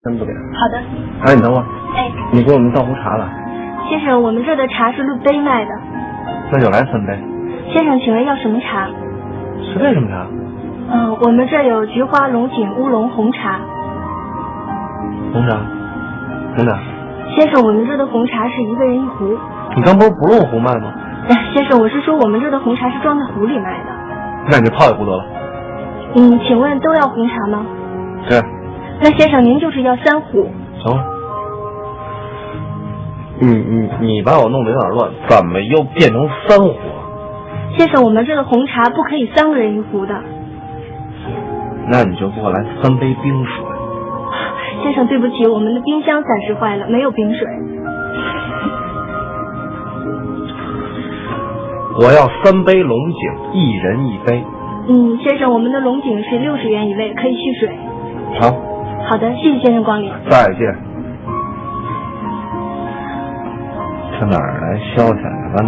真不给。好的。哎，你等会儿。哎，你给我们倒壶茶了。先生，我们这的茶是论杯卖的。那就来3杯。先生，请问要什么茶？随便什么茶？我们这有菊花龙井乌龙红茶。红茶。红茶。先生，我们这的红茶是1个人1壶。你刚不是不用壶卖吗？先生，我是说我们这的红茶是装在壶里卖的。那你就泡一壶得了。请问都要红茶吗？是。那先生您就是要3壶。行了。你把我弄得有点乱，怎么又变成3壶了？先生，我们这的红茶不可以3个人1壶的。那你就给我来3杯冰水。先生，对不起，我们的冰箱暂时坏了，没有冰水。我要3杯龙井，1人1杯。先生，我们的龙井是60元一位，可以续水。好。好的，谢谢先生光临。再见。上哪儿来消遣去了？